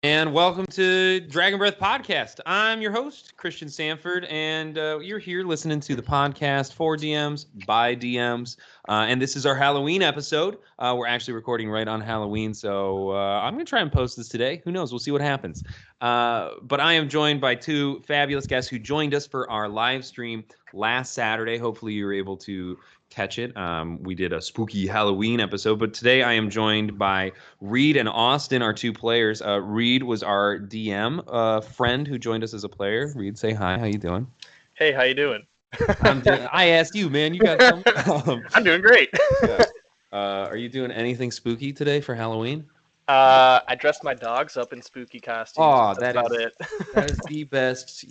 And welcome to Dragon Breath Podcast. I'm your host, Christian Sanford, and you're here listening to the podcast for DMs, by DMs. And this is our Halloween episode. We're actually recording right on Halloween, so I'm going to try and post this today. Who knows? We'll see what happens. But I am joined by two fabulous guests who joined us for our live stream last Saturday. Hopefully you were able to catch it. We did a spooky Halloween episode, but today I am joined by Reed and Austen, our two players. Reed was our DM friend who joined us as a player. Reed, say hi. How you doing? Hey, how you doing? I asked you, man. You got something? I'm doing great. Yeah. Are you doing anything spooky today for Halloween? I dressed my dogs up in spooky costumes. Oh, That's about it. That is the best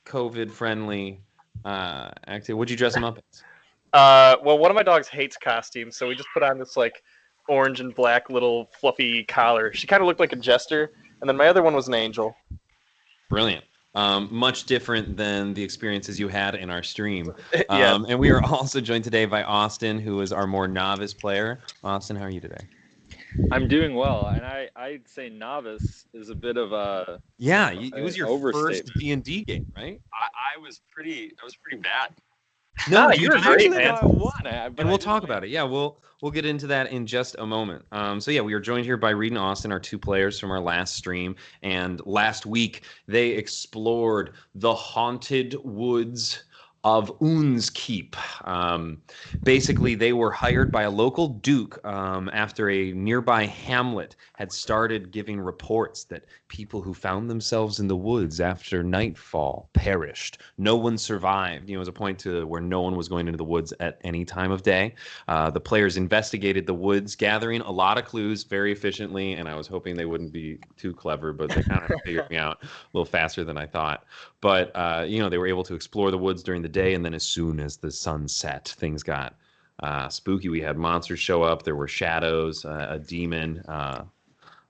COVID-friendly activity. What'd you dress them up as? Well, one of my dogs hates costumes, so we just put on this like orange and black little fluffy collar. She kind of looked like a jester, and then my other one was an angel. Brilliant. Much different than the experiences you had in our stream. Yeah. And we are also joined today by Austen, who is our more novice player. Austen, how are you today? I'm doing well, and I'd say novice is a bit of a it was your overstatement. first D&D game, right? I was pretty bad. No, you were great, man. And we'll talk about it. Yeah, we'll get into that in just a moment. We are joined here by Reed and Austen, our two players from our last stream. And last week, they explored the haunted woods of Unskeep. Basically, they were hired by a local duke after a nearby hamlet had started giving reports that people who found themselves in the woods after nightfall perished. No one survived. It was a point to where no one was going into the woods at any time of day. The players investigated the woods, gathering a lot of clues very efficiently, and I was hoping they wouldn't be too clever, but they kind of figured me out a little faster than I thought. But, they were able to explore the woods during the day, and then as soon as the sun set, things got spooky. We had monsters show up. There were shadows, a demon,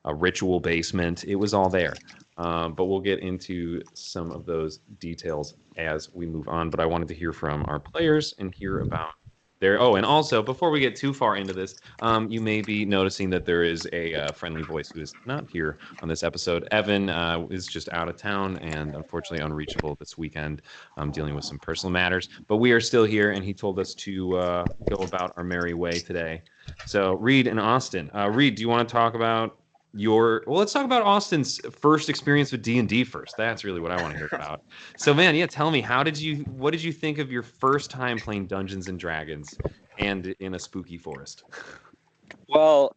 a ritual basement. It was all there. But we'll get into some of those details as we move on. But I wanted to hear from our players and hear about their... Oh, and also, before we get too far into this, you may be noticing that there is a friendly voice who is not here on this episode. Evan is just out of town and unfortunately unreachable this weekend, dealing with some personal matters. But we are still here, and he told us to go about our merry way today. So, Reed and Austen. Reed, do you want to talk about let's talk about Austen's first experience with D&D first. That's really what I want to hear about. So, man, tell me, what did you think of your first time playing Dungeons and Dragons and in a spooky forest? Well,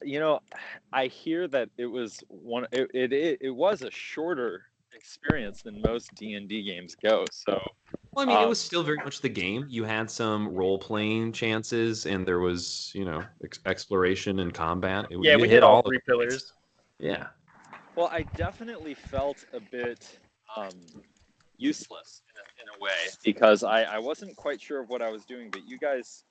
I hear that it was it was a shorter experience than most D&D games go. So, well, it was still very much the game. You had some role-playing chances, and there was, exploration and combat. We hit all three pillars. Yeah. Well, I definitely felt a bit useless in a way because I wasn't quite sure of what I was doing, but you guys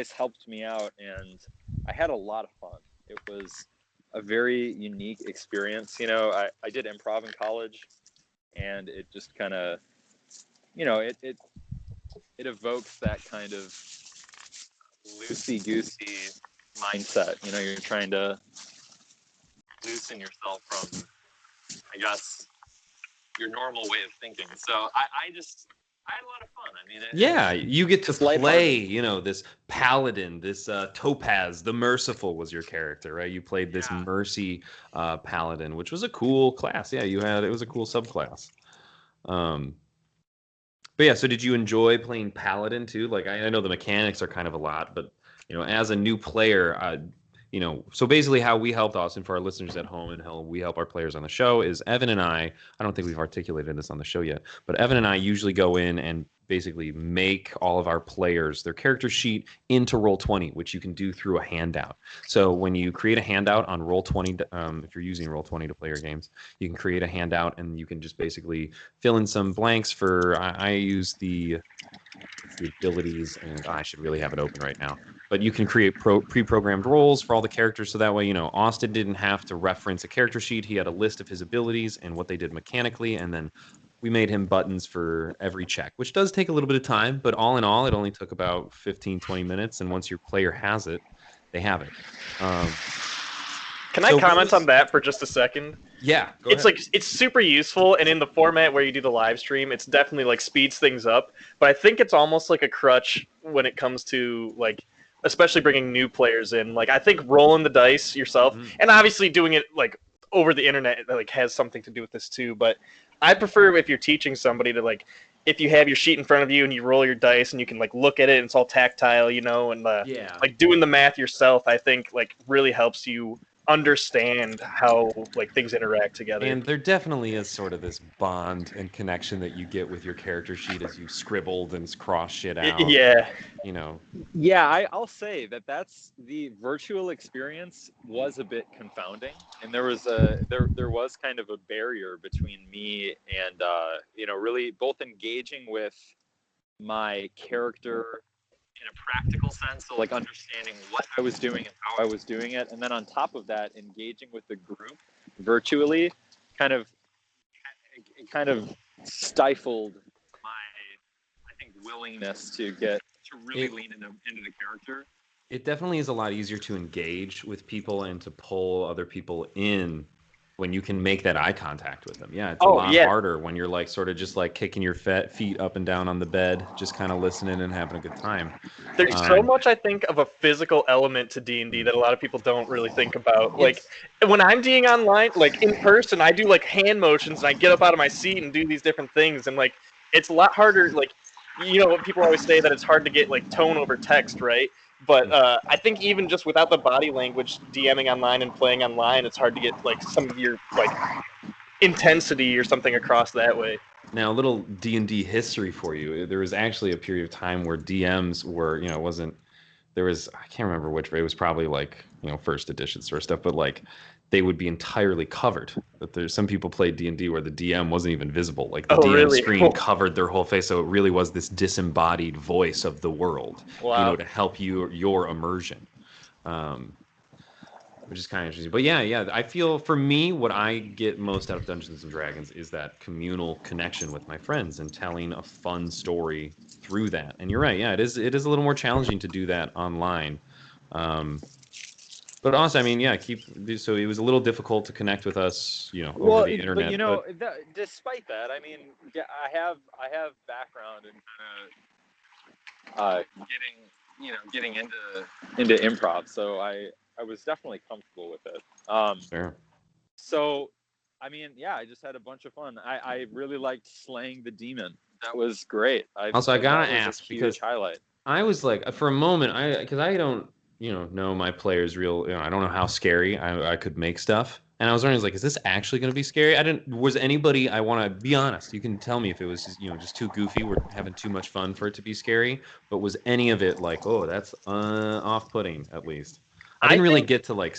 helped me out, and I had a lot of fun. It was a very unique experience. I did improv in college, and it just kind of, it evokes that kind of loosey-goosey mindset. You're trying to loosen yourself from, I guess, your normal way of thinking. So I had a lot of fun. You get to play, this paladin, this Topaz, the Merciful was your character, right? You played this Mercy paladin, which was a cool class. Yeah, it was a cool subclass. So did you enjoy playing paladin too? Like, I know the mechanics are kind of a lot, but as a new player, so basically how we helped Austen, for our listeners at home, and how we help our players on the show, is Evan and I don't think we've articulated this on the show yet, but Evan and I usually go in and basically make all of our players, their character sheet, into Roll20, which you can do through a handout. So when you create a handout on Roll20, if you're using Roll20 to play your games, you can create a handout and you can just basically fill in some blanks for, I use the abilities, and I should really have it open right now. But you can create pre-programmed roles for all the characters, so that way, Austen didn't have to reference a character sheet. He had a list of his abilities and what they did mechanically, and then we made him buttons for every check, which does take a little bit of time, but all in all, it only took about 15, 20 minutes, and once your player has it, they have it. Can I comment on that for just a second? Yeah, go It's ahead. like it's super useful, and in the format where you do the live stream, it's definitely like speeds things up. But I think it's almost like a crutch when it comes to like, especially bringing new players in. Like I think rolling the dice yourself, and obviously doing it like over the internet, like has something to do with this too. But I prefer if you're teaching somebody to like, if you have your sheet in front of you and you roll your dice and you can like look at it and it's all tactile, you know, and Yeah. like doing the math yourself, I think like really helps you understand how like things interact together. And there definitely is sort of this bond and connection that you get with your character sheet as you scribbled and cross shit out. Yeah. You know. Yeah, I'll say that's the virtual experience was a bit confounding, and there was kind of a barrier between me and really both engaging with my character in a practical sense, so like understanding what I was doing and how I was doing it, and then on top of that, engaging with the group virtually, kind of stifled my, I think, willingness to really lean into the character. It definitely is a lot easier to engage with people and to pull other people in when you can make that eye contact with them. Yeah, it's a lot harder when you're like sort of just like kicking your feet up and down on the bed, just kind of listening and having a good time. There's so much, I think, of a physical element to D&D that a lot of people don't really think about. Like, when I'm Ding online, like, in person, I do, like, hand motions, and I get up out of my seat and do these different things, and, like, it's a lot harder, like, you know, people always say that it's hard to get, like, tone over text, right? But I think even just without the body language, DMing online and playing online, it's hard to get, like, some of your, like, intensity or something across that way. Now, a little D&D history for you. There was actually a period of time where DMs were, you know, I can't remember which, but it was probably like, you know, first edition sort of stuff, but like they would be entirely covered. But there's some people played D&D where the DM wasn't even visible. Like the DM screen covered their whole face. So it really was this disembodied voice of the world, you know, to help your immersion. Which is kind of interesting. But yeah, I feel for me, what I get most out of Dungeons and Dragons is that communal connection with my friends and telling a fun story through that. And you're right, yeah, it is a little more challenging to do that online. But honestly, I mean, yeah, so it was a little difficult to connect with us, you know, over the internet. But you know, despite that, I mean, yeah, I have background in kind of getting into improv, so I was definitely comfortable with it. Sure. So, I mean, yeah, I just had a bunch of fun. I really liked slaying the demon. That was great. I gotta ask, because highlight. I was like, for a moment, because I don't, know my players real. I don't know how scary I could make stuff, and I was wondering, like, is this actually going to be scary? Was anybody? I want to be honest. You can tell me if it was, just too goofy. We're having too much fun for it to be scary. But was any of it like, oh, that's off-putting? At least I didn't really get to like.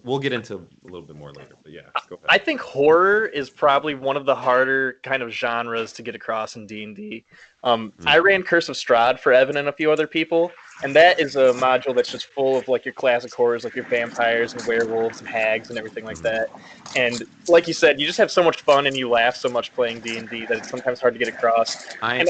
We'll get into a little bit more later, but yeah, go ahead. I think horror is probably one of the harder kind of genres to get across in D&D. I ran Curse of Strahd for Evan and a few other people, and that is a module that's just full of like your classic horrors, like your vampires and werewolves and hags and everything like that. And like you said, you just have so much fun and you laugh so much playing D&D that it's sometimes hard to get across. I'm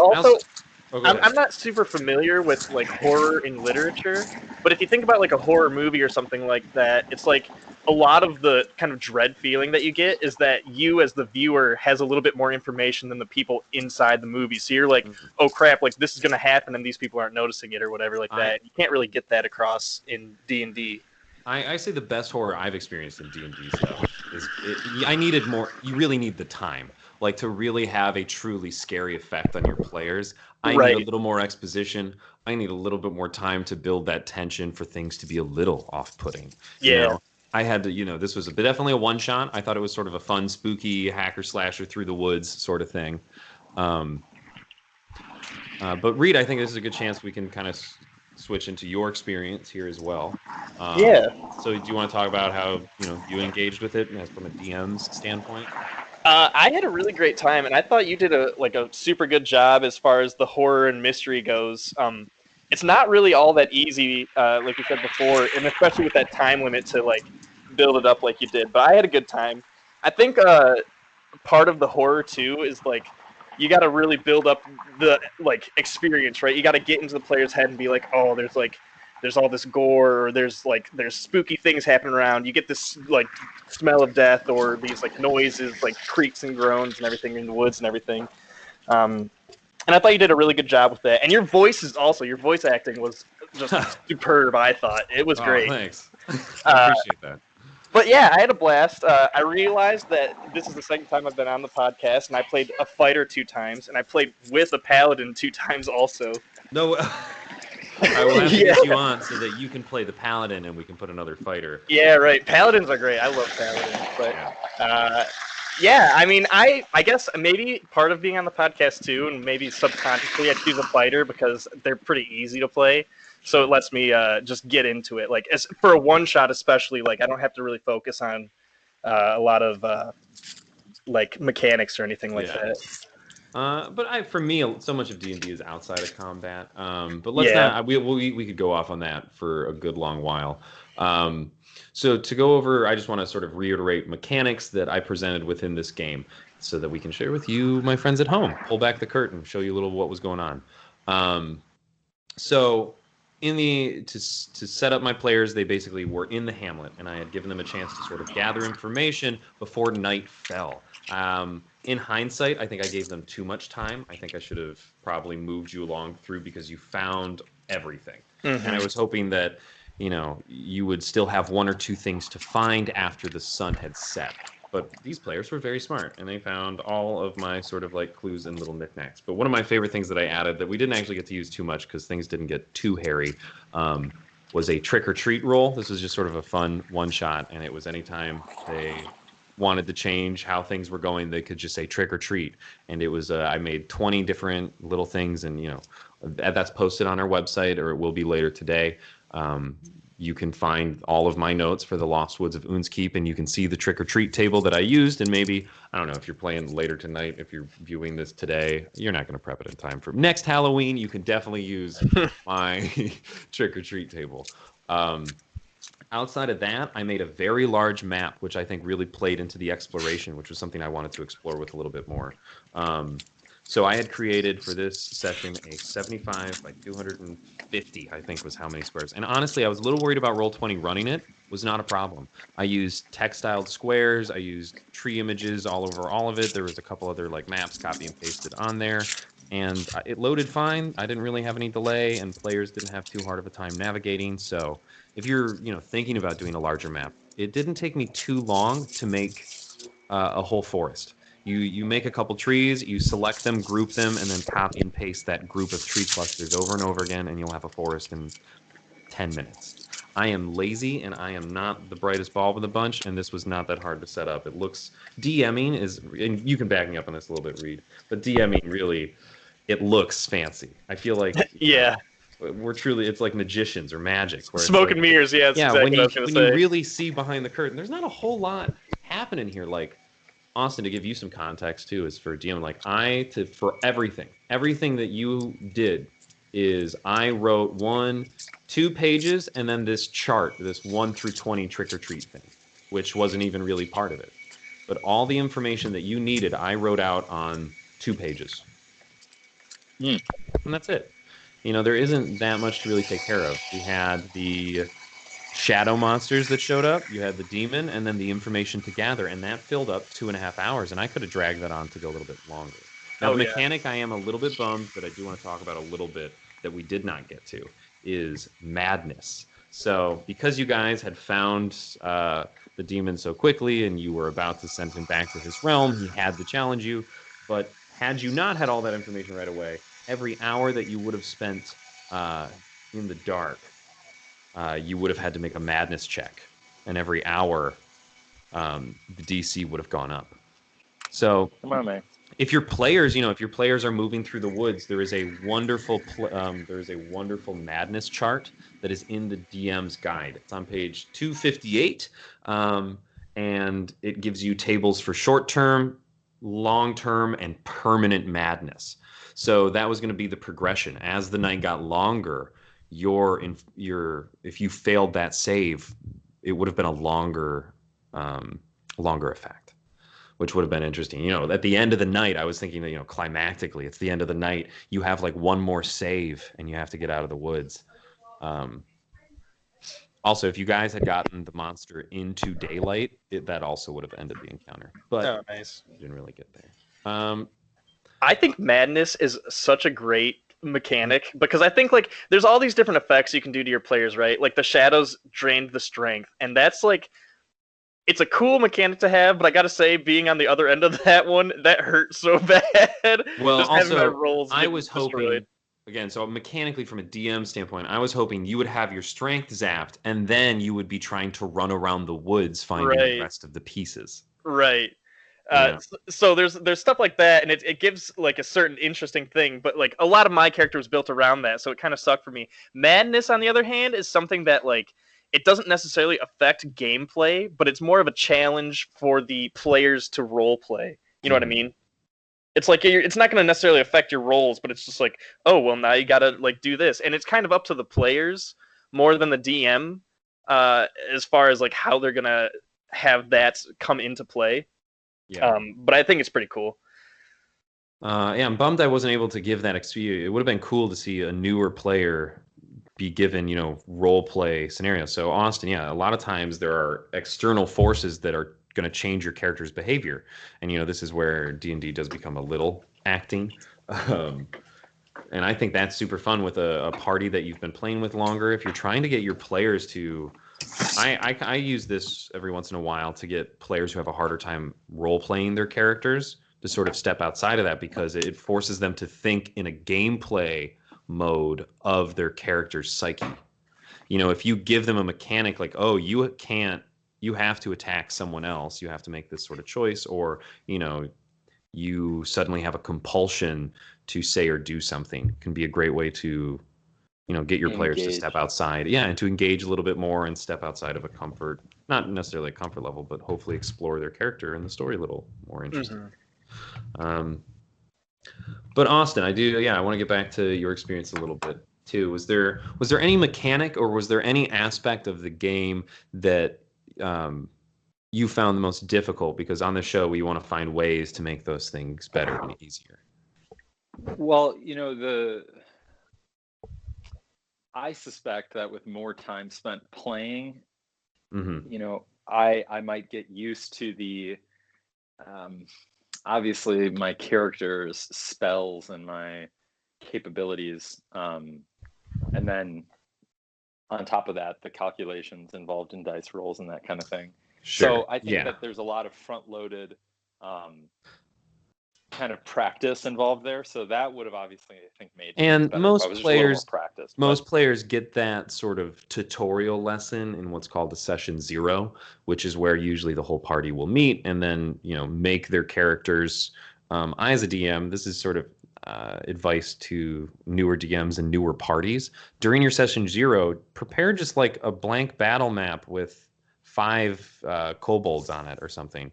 not super familiar with like horror in literature, but if you think about like a horror movie or something like that, it's like a lot of the kind of dread feeling that you get is that you as the viewer has a little bit more information than the people inside the movie. So you're like, oh crap, like this is going to happen and these people aren't noticing it or whatever like that. You can't really get that across in D&D. I say the best horror I've experienced in D&D stuff is I needed more. You really need the time. Like to really have a truly scary effect on your players, I need a little more exposition. I need a little bit more time to build that tension for things to be a little off-putting. Yeah. I had to, this was definitely a one-shot. I thought it was sort of a fun, spooky hacker-slasher through the woods sort of thing. But Reed, I think this is a good chance we can kind of switch into your experience here as well. So do you want to talk about how, you engaged with it from a DM's standpoint? I had a really great time, and I thought you did a super good job as far as the horror and mystery goes. It's not really all that easy, like you said before, and especially with that time limit to like build it up like you did. But I had a good time. I think part of the horror too is like you got to really build up the like experience, right? You got to get into the player's head and be like, oh, there's like there's all this gore, or there's spooky things happening around. You get this like smell of death, or these like noises, like creaks and groans and everything in the woods and everything. And I thought you did a really good job with that. And your voice acting was just superb. I thought it was great. Thanks. I appreciate that. But yeah, I had a blast. I realized that this is the second time I've been on the podcast, and I played a fighter 2 times, and I played with a paladin 2 times also. No, I will have to get you on so that you can play the paladin, and we can put another fighter. Yeah, right. Paladins are great. I love paladins. But yeah, I mean, I guess maybe part of being on the podcast too, and maybe subconsciously I choose a fighter because they're pretty easy to play. So it lets me just get into it. Like for a one shot, especially, like I don't have to really focus on a lot of like mechanics or anything like that. But for me, so much of D&D is outside of combat. But let's not. We could go off on that for a good long while. So to go over, I just want to sort of reiterate mechanics that I presented within this game, so that we can share with you, my friends at home. Pull back the curtain, show you a little what was going on. So to set up my players, they basically were in the hamlet, and I had given them a chance to sort of gather information before night fell. In hindsight, I think I gave them too much time. I think I should have probably moved you along through, because you found everything. Mm-hmm. And I was hoping that, you would still have 1 or 2 things to find after the sun had set. But these players were very smart, and they found all of my sort of like clues and little knickknacks. But one of my favorite things that I added that we didn't actually get to use too much because things didn't get too hairy was a trick or treat roll. This was just sort of a fun one shot, and it was anytime they wanted to change how things were going, they could just say trick or treat. And it was I made 20 different little things, and that's posted on our website, or it will be later today. You can find all of my notes for the Lost Woods of Unskeep, and you can see the trick-or-treat table that I used. And maybe, I don't know, if you're playing later tonight, if you're viewing this today, you're not going to prep it in time for next Halloween. You can definitely use my trick-or-treat table. Outside of that, I made a very large map, which I think really played into the exploration, which was something I wanted to explore with a little bit more. So I had created for this session a 75 by 250, I think was how many squares. And honestly, I was a little worried about Roll20 running it. Was not a problem. I used textiled squares. I used tree images all over all of it. There was a couple other like maps copy and pasted on there. And it loaded fine. I didn't really have any delay, and players didn't have too hard of a time navigating. So if you're thinking about doing a larger map, it didn't take me too long to make a whole forest. You make a couple trees, you select them, group them, and then copy and paste that group of tree clusters over and over again, and you'll have a forest in 10 minutes. I am lazy, and I am not the brightest bulb in the bunch, and this was not that hard to set up. It looks... DMing is... And you can back me up on this a little bit, Reed. But DMing really... It looks fancy. I feel like... Yeah. We're truly... It's like magicians or magic. Smoke and mirrors, yeah. Yeah, exactly when you really see behind the curtain, there's not a whole lot happening here. Like... Austen, to give you some context too, is for DM, for everything that you did is I wrote 1-2 pages and then this chart, this 1 through 20 trick or treat thing, which wasn't even really part of it. But all the information that you needed, I wrote out on 2 pages. And that's it. There isn't that much to really take care of. We had the shadow monsters that showed up, you had the demon, and then the information to gather, and that filled up 2.5 hours, and I could have dragged that on to go a little bit longer. Now, the mechanic I am a little bit bummed that I do want to talk about a little bit that we did not get to is madness. So, because you guys had found the demon so quickly, and you were about to send him back to his realm, he had to challenge you, but had you not had all that information right away, every hour that you would have spent in the dark, you would have had to make a madness check, and every hour, the DC would have gone up. So, come on, man. If your players, are moving through the woods, there is a wonderful, madness chart that is in the DM's guide. It's on page 258, and it gives you tables for short-term, long-term, and permanent madness. So that was going to be the progression as the night got longer. If you failed that save, it would have been a longer effect, which would have been interesting. At the end of the night, I was thinking that, climactically, it's the end of the night. You have like one more save and you have to get out of the woods. Also, if you guys had gotten the monster into daylight, that also would have ended the encounter. But Oh, nice. you didn't really get there. I think madness is such a great mechanic because I think like there's all these different effects you can do to your players, right? Like the shadows drained the strength, and that's like it's a cool mechanic to have, but I gotta say, being on the other end of that one, that hurt so bad. Well, Just having my also, rolls I get was destroyed. hoping, again, so mechanically from a DM standpoint, I was hoping you would have your strength zapped, and then you would be trying to run around the woods finding the Right, rest of the pieces. right. Yeah. So there's stuff like that, and it gives like a certain interesting thing, but like a lot of my character was built around that, so it kind of sucked for me. Madness, on the other hand, is something that like it doesn't necessarily affect gameplay, but it's more of a challenge for the players to role play. You know what I mean? It's like it's not going to necessarily affect your roles, but it's just like, oh well, now you got to like do this, and it's kind of up to the players more than the DM, as far as like how they're gonna have that come into play. Yeah. But I think it's pretty cool. Yeah, I'm bummed I wasn't able to give that experience. It would have been cool to see a newer player be given, role play scenarios. So Austin, yeah, a lot of times there are external forces that are going to change your character's behavior, and this is where D&D does become a little acting. Um, and I think that's super fun with a party that you've been playing with longer. If you're trying to get your players to, I use this every once in a while to get players who have a harder time role playing their characters to sort of step outside of that because it forces them to think in a gameplay mode of their character's psyche. If you give them a mechanic like, oh, you have to attack someone else, you have to make this sort of choice, or, you suddenly have a compulsion to say or do something, can be a great way to, get your players to step outside. Yeah, and to engage a little bit more and step outside of a comfort, not necessarily a comfort level, but hopefully explore their character and the story a little more interesting. But Austin, I want to get back to your experience a little bit too. Was there any mechanic or was there any aspect of the game that you found the most difficult? Because on the show, we want to find ways to make those things better and easier. Well, I suspect that with more time spent playing, I might get used to the obviously my character's spells and my capabilities, and then on top of that, the calculations involved in dice rolls and that kind of thing. Sure. So I think that there's a lot of front-loaded kind of practice involved there. So that would have obviously, I think, made and better. most players get that sort of tutorial lesson in what's called a session 0, which is where usually the whole party will meet and then make their characters. I, as a DM, this is sort of advice to newer DMs and newer parties. During your session 0, prepare just like a blank battle map with 5 kobolds on it or something,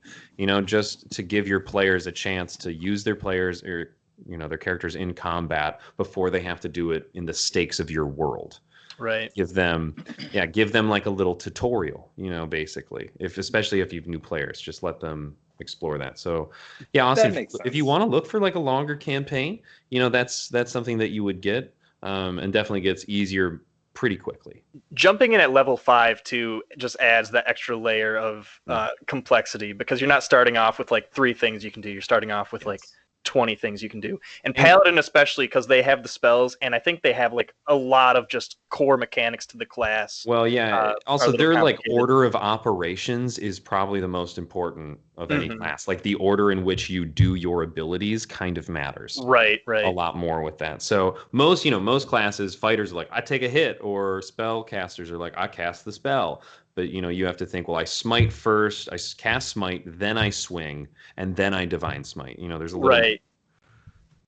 just to give your players a chance to use their players or their characters in combat before they have to do it in the stakes of your world. Right. Give them like a little tutorial, basically. Especially if you've new players, just let them explore that. So yeah, Austin, if you want to look for like a longer campaign, that's something that you would get, and definitely gets easier pretty quickly. Jumping in at level 5 too just adds that extra layer of complexity because you're not starting off with like 3 things you can do. You're starting off with like 20 things you can do. And Paladin especially, because they have the spells, and I think they have like a lot of just core mechanics to the class. Well, yeah. Also, their like order of operations is probably the most important of any class. Like the order in which you do your abilities kind of matters. Right. A lot more with that. So most classes, fighters are like, I take a hit, or spellcasters are like, I cast the spell. But you have to think, well, I smite first, I cast smite, then I swing, and then I divine smite. There's a little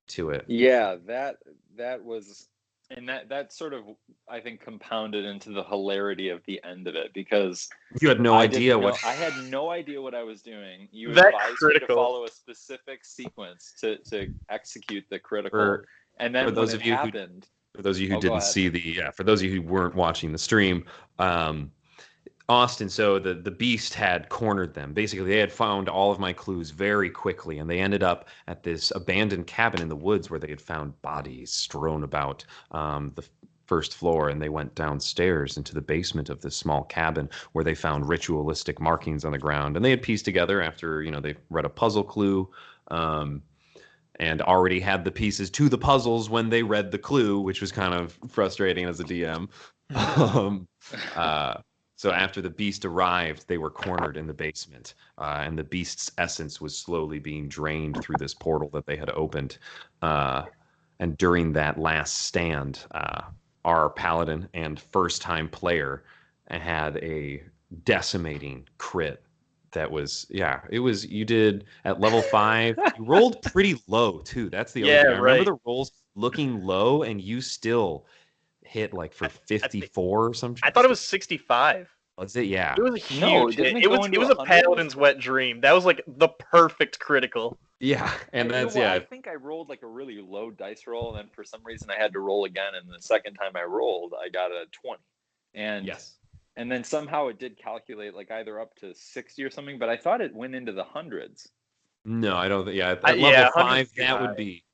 to it. Yeah, that was, and that sort of, I think, compounded into the hilarity of the end of it, because you had no idea what I had no idea what I was doing. You advised me to follow a specific sequence to execute the critical, and then for those of you who didn't see for those of you who weren't watching the stream, Austen, so the beast had cornered them. Basically, they had found all of my clues very quickly, and they ended up at this abandoned cabin in the woods where they had found bodies strewn about. The first floor, and they went downstairs into the basement of this small cabin where they found ritualistic markings on the ground. And they had pieced together after, they read a puzzle clue, and already had the pieces to the puzzles when they read the clue, which was kind of frustrating as a DM. um, so after the beast arrived, they were cornered in the basement, and the beast's essence was slowly being drained through this portal that they had opened. And during that last stand, our paladin and first-time player had a decimating crit. That was, yeah, it was, you did at level 5, you rolled pretty low too. That's the other Yeah, thing. I remember right. the rolls looking low, and you still hit like for 54 or something. I thought it was 65. Was it? Yeah. It was a huge No, hit. didn't it It go was into a 100? paladin's wet dream. That was like the perfect critical. Yeah, and that's, I yeah. think I rolled like a really low dice roll, and then for some reason I had to roll again. And the second time I rolled, I got a 20. And Yes. And then somehow it did calculate like either up to 60 or something, but I thought it went into the hundreds. No, I don't think, yeah. At Yeah, level 100 5, that would high. be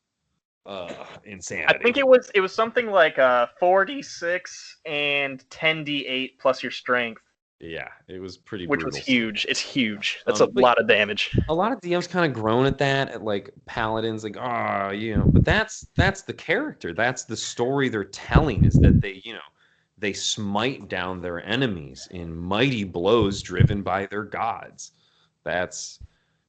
insanity. I think it was something like 4d6 and 10d8 plus your strength, Yeah, it was pretty which brutal. was huge. It's huge. That's a But lot of damage. a lot of DMs kind of groan at that, at like paladins, like, but that's the character. That's the story they're telling, is that they smite down their enemies in mighty blows driven by their gods. That's,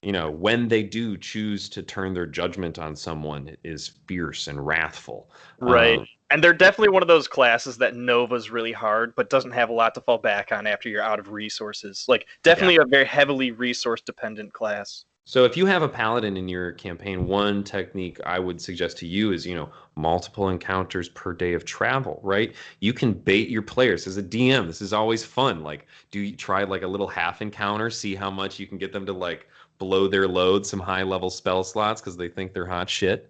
when they do choose to turn their judgment on someone, it is fierce and wrathful. Right. And they're definitely one of those classes that Nova's really hard, but doesn't have a lot to fall back on after you're out of resources. Like, definitely a very heavily resource-dependent class. So if you have a paladin in your campaign, one technique I would suggest to you is, multiple encounters per day of travel, right? You can bait your players. As a DM, this is always fun. Like, do you try like a little half encounter, see how much you can get them to like blow their load some high level spell slots because they think they're hot shit,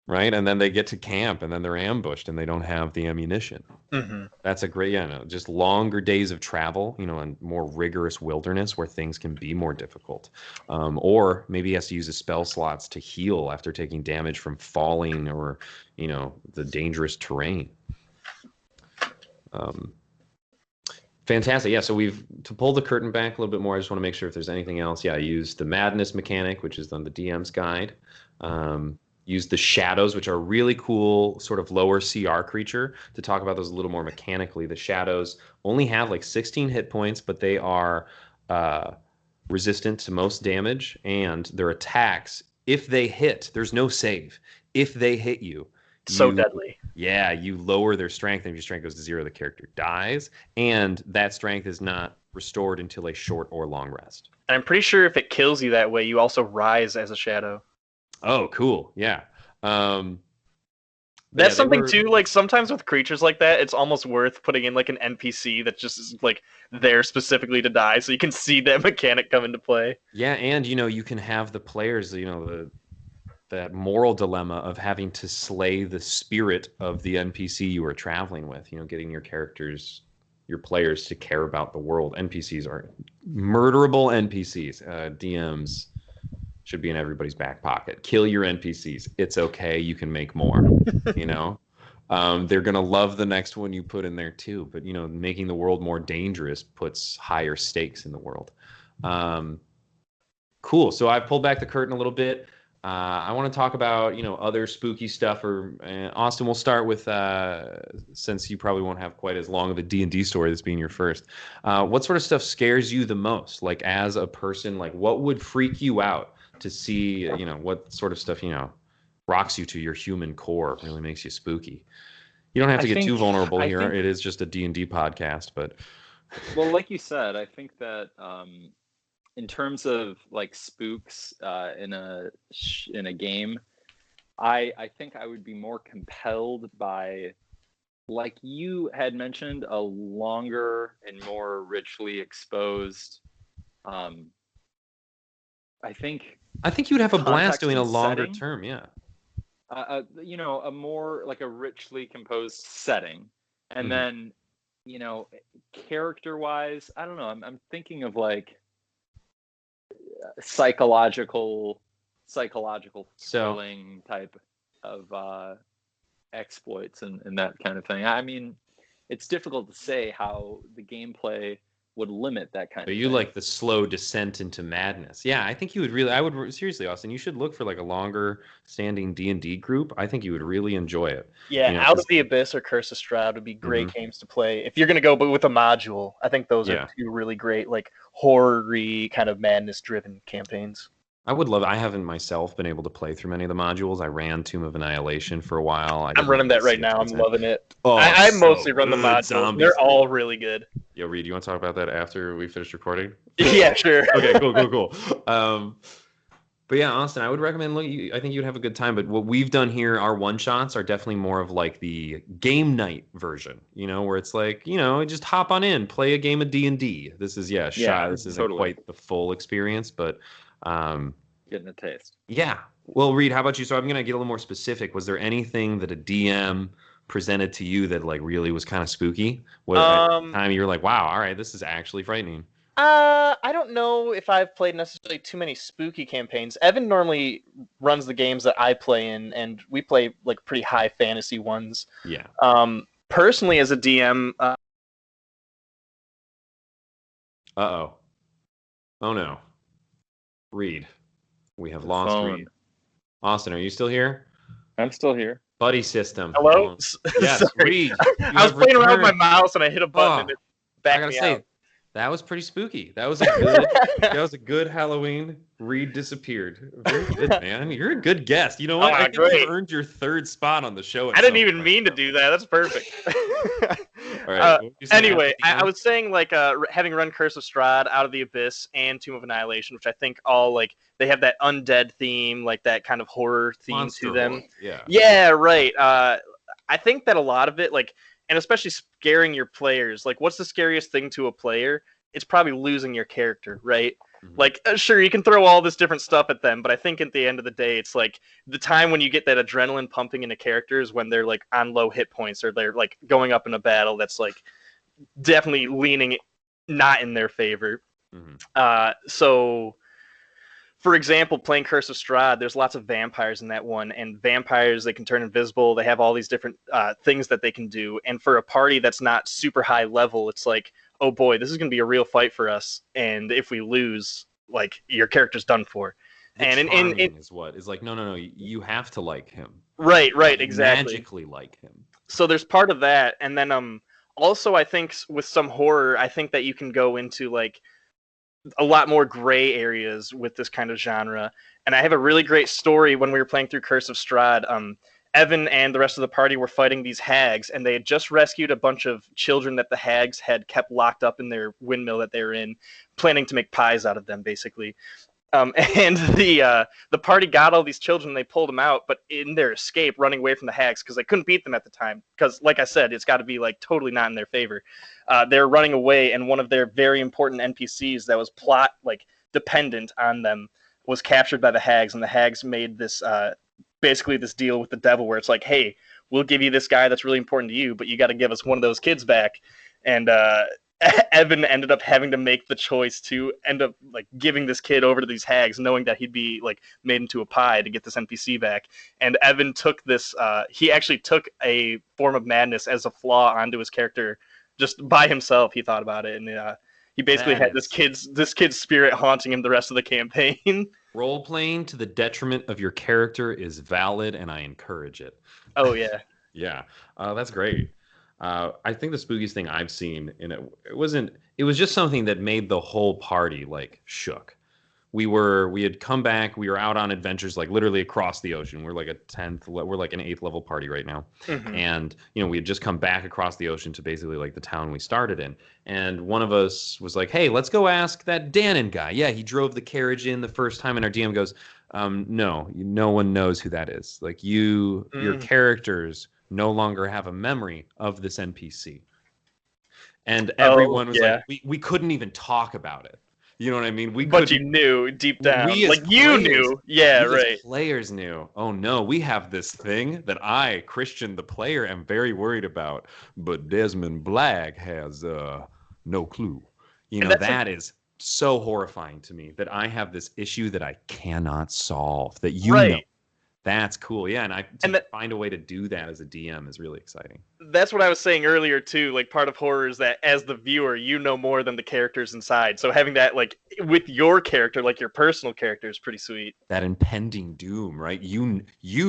right? And then they get to camp and then they're ambushed and they don't have the ammunition. Mm-hmm. That's a great, just longer days of travel, and more rigorous wilderness where things can be more difficult. Or maybe he has to use his spell slots to heal after taking damage from falling or, the dangerous terrain. Fantastic. Yeah, so to pull the curtain back a little bit more, I just want to make sure if there's anything else. Yeah, I used the madness mechanic, which is on the DM's guide. Use the shadows, which are really cool, sort of lower CR creature. To talk about those a little more mechanically, the shadows only have like 16 hit points, but they are resistant to most damage, and their attacks, if they hit, there's no save. If they hit you, Deadly. Yeah, you lower their strength, and if your strength goes to 0, the character dies, and that strength is not restored until a short or long rest. And I'm pretty sure if it kills you that way, you also rise as a shadow. Oh, cool. Yeah. That's something too, like sometimes with creatures like that, it's almost worth putting in like an NPC that just is like there specifically to die, so you can see that mechanic come into play. Yeah, and you can have the players, that moral dilemma of having to slay the spirit of the NPC you are traveling with, getting your players to care about the world. NPCs are murderable NPCs. DMs should be in everybody's back pocket. Kill your NPCs. It's okay. You can make more, They're going to love the next one you put in there too. But, making the world more dangerous puts higher stakes in the world. Cool. So I've pulled back the curtain a little bit. I want to talk about, other spooky stuff. Austen, we'll start with, since you probably won't have quite as long of a D&D story, this being your first. What sort of stuff scares you the most? Like, as a person, like, what would freak you out to see, what sort of stuff, rocks you to your human core, really makes you spooky? You don't have to get too vulnerable here. It is just a D&D podcast, but... Well, like you said, I think that... in terms of like spooks in a game, I think I would be more compelled by, like you had mentioned, a longer and more richly exposed. I think you'd have a blast doing a longer setting, term, yeah. A more like a richly composed setting, and then character-wise, I don't know. I'm thinking of like psychological thrilling type of exploits and that kind of thing. I mean, it's difficult to say how the gameplay would limit that kind So of you thing. like the slow descent into madness. Yeah, I think you would really. I would seriously, Austin. You should look for like a longer standing D&D group. I think you would really enjoy it. Yeah, You know, Out of the Abyss or Curse of Strahd would be great games to play if you're gonna go, but with a module. I think those are two really great, like horror-y kind of madness-driven campaigns. I would love. I haven't myself been able to play through many of the modules. I ran Tomb of Annihilation for a while. I'm running that right now. I'm loving it. Oh, I so mostly run the good, modules. zombies. They're all really good. Yo, Reed, you want to talk about that after we finish recording? Yeah, sure. Okay, cool. But yeah, Austin, I would recommend. Look, I think you'd have a good time. But what we've done here, our one shots are definitely more of like the game night version. You know, where it's like, you know, just hop on in, play a game of D&D. This is this isn't totally. quite the full experience, but getting a taste. Yeah. Well, Reed, how about you? So I'm gonna get a little more specific. Was there anything that a DM presented to you that like really was kind of spooky? What at the time you're like, wow, all right, this is actually frightening. I don't know if I've played necessarily too many spooky campaigns. Evan normally runs the games that I play in, and we play like pretty high fantasy ones. Yeah. Personally, as a DM, Oh no, Reed, we have lost Reed. Austin, are you still here? I'm still here. Buddy system. Hello. Yes, Reed. I was playing around with my mouse and I hit a button and it backed me out. That was pretty spooky. That was a good Halloween. Reed disappeared. Very good, man. You're a good guest. You know what? I think you earned your third spot on the show. I didn't even mean to do that. That's perfect. All right. Anyway, I was saying like having run Curse of Strahd, Out of the Abyss, and Tomb of Annihilation, which I think all like they have that undead theme, like that kind of horror theme Monster to them. horror. Yeah. Yeah, right. I think that a lot of it, like, and especially scaring your players, like, what's the scariest thing to a player? It's probably losing your character, right? Mm-hmm. Like, sure, you can throw all this different stuff at them, but I think at the end of the day, it's like the time when you get that adrenaline pumping into characters when they're like on low hit points or they're like going up in a battle that's like definitely leaning not in their favor. Mm-hmm. So, for example, playing Curse of Strahd, there's lots of vampires in that one, and vampires, they can turn invisible. They have all these different things that they can do. And for a party that's not super high level, it's like, oh boy, this is going to be a real fight for us. And if we lose, like, your character's done for. And is what is like, no, you have to like him. Right, exactly. Magically like him. So there's part of that, and then also I think with some horror, I think that you can go into like a lot more gray areas with this kind of genre. And I have a really great story when we were playing through Curse of Strahd. Evan and the rest of the party were fighting these hags, and they had just rescued a bunch of children that the hags had kept locked up in their windmill that they were in, planning to make pies out of them, basically. And the party got all these children, and they pulled them out, but in their escape, running away from the hags, because they couldn't beat them at the time, because, like I said, it's got to be like totally not in their favor. They're running away, and one of their very important NPCs that was plot like dependent on them was captured by the hags, and the hags made this basically this deal with the devil where it's like, hey, we'll give you this guy that's really important to you, but you got to give us one of those kids back. And Evan ended up having to make the choice to end up like giving this kid over to these hags, knowing that he'd be like made into a pie to get this NPC back. And Evan took this, he actually took a form of madness as a flaw onto his character just by himself. He thought about it, and he basically had this kid's spirit haunting him the rest of the campaign. Role playing to the detriment of your character is valid, and I encourage it. Oh yeah, yeah, that's great. I think the spookiest thing I've seen in it was just something that made the whole party like shook. We had come back, we were out on adventures like literally across the ocean. We're like we're like an 8th level party right now. Mm-hmm. And we had just come back across the ocean to basically like the town we started in. And one of us was like, hey, let's go ask that Dannon guy. Yeah, he drove the carriage in the first time, and our DM goes, no one knows who that is. Like your characters no longer have a memory of this NPC. And everyone was like, we couldn't even talk about it. You know what I mean? But you knew deep down. You knew. Yeah, right. Players knew. Oh no, we have this thing that I, Christian the player, am very worried about. But Desmond Black has no clue. That is so horrifying to me that I have this issue that I cannot solve. That you know. That's cool. Yeah, and find a way to do that as a DM is really exciting. That's what I was saying earlier too. Like part of horror is that as the viewer, you know more than the characters inside. So having that like with your character, like your personal character, is pretty sweet. That impending doom, right? You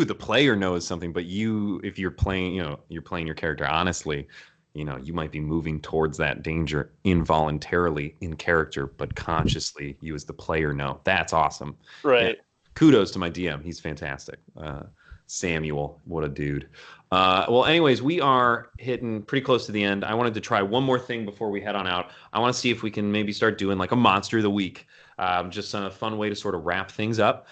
the player knows something, but you, if you're playing, you're playing your character honestly, you might be moving towards that danger involuntarily in character, but consciously you as the player know. That's awesome. Right. Yeah. Kudos to my DM. He's fantastic. Samuel, what a dude. Well, anyways, we are hitting pretty close to the end. I wanted to try one more thing before we head on out. I want to see if we can maybe start doing like a Monster of the Week. Just a fun way to sort of wrap things up.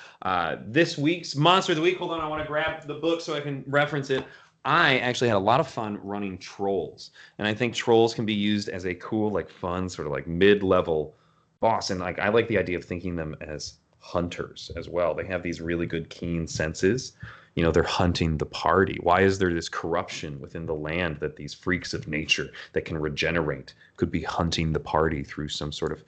This week's Monster of the Week, hold on, I want to grab the book so I can reference it. I actually had a lot of fun running trolls. And I think trolls can be used as a cool, like fun, sort of like mid-level boss. And like I like the idea of thinking them as hunters as well. They have these really good keen senses. They're hunting the party. Why is there this corruption within the land that these freaks of nature that can regenerate could be hunting the party through some sort of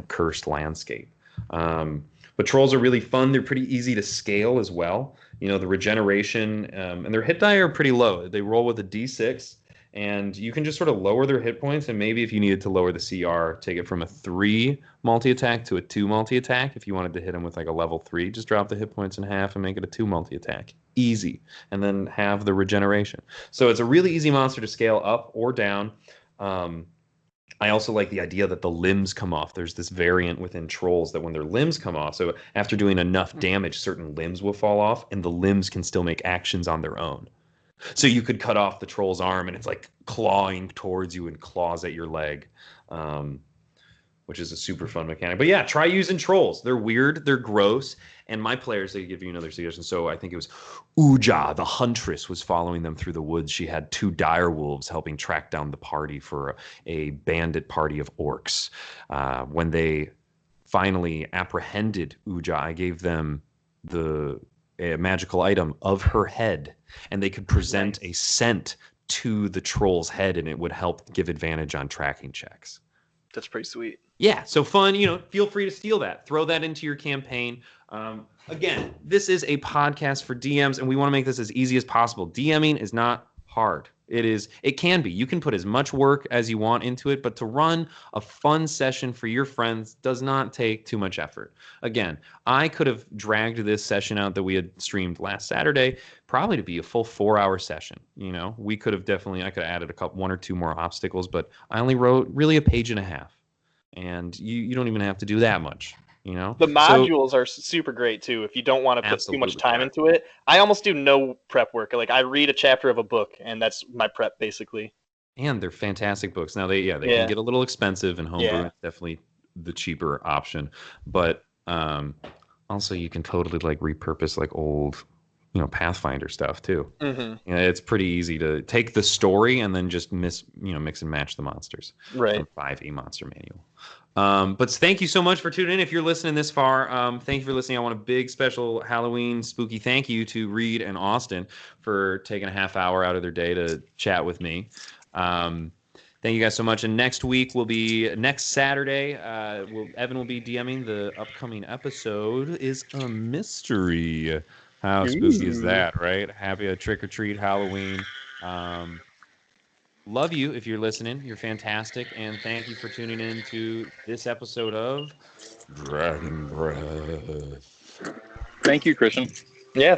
cursed landscape? But trolls are really fun. They're pretty easy to scale as well. The regeneration and their hit die are pretty low. They roll with a d6. And you can just sort of lower their hit points, and maybe if you needed to lower the CR, take it from a 3 multi-attack to a 2 multi-attack. If you wanted to hit them with like a level 3, just drop the hit points in half and make it a 2 multi-attack. Easy. And then have the regeneration. So it's a really easy monster to scale up or down. I also like the idea that the limbs come off. There's this variant within trolls that when their limbs come off, so after doing enough damage, certain limbs will fall off, and the limbs can still make actions on their own. So you could cut off the troll's arm, and it's like clawing towards you and claws at your leg, which is a super fun mechanic. But yeah, try using trolls. They're weird, they're gross, and my players, they give you another suggestion. So I think it was Uja, the huntress, was following them through the woods. She had 2 dire wolves helping track down the party for a bandit party of orcs. When they finally apprehended Uja, I gave them a magical item of her head, and they could present a scent to the troll's head, and it would help give advantage on tracking checks. That's pretty sweet. Yeah, so fun. Feel free to steal that. Throw that into your campaign. Again, this is a podcast for DMs, and we want to make this as easy as possible. DMing is not hard. It can be. You can put as much work as you want into it, but to run a fun session for your friends does not take too much effort. Again, I could have dragged this session out that we had streamed last Saturday probably to be a full 4-hour session. We could have I could have added 1 or 2 more obstacles, but I only wrote really a page and a half. And you don't even have to do that much. The modules are super great too if you don't want to put too much time into it. I almost do no prep work. Like I read a chapter of a book, and that's my prep basically. And they're fantastic books. Now they can get a little expensive, and homebrew is definitely the cheaper option. But also you can totally like repurpose like old Pathfinder stuff too. Mm-hmm. It's pretty easy to take the story and then just mix and match the monsters. Right. 5e monster manual. But thank you so much for tuning in. If you're listening this far, thank you for listening. I want a big special Halloween spooky thank you to Reed and Austen for taking a half hour out of their day to chat with me. Thank you guys so much. And next week will be next Saturday. Evan will be DMing. The upcoming episode is a mystery. How spooky is that, right? Happy a trick or treat Halloween. Love you if you're listening. You're fantastic. And thank you for tuning in to this episode of Dragon Breath. Thank you, Christian.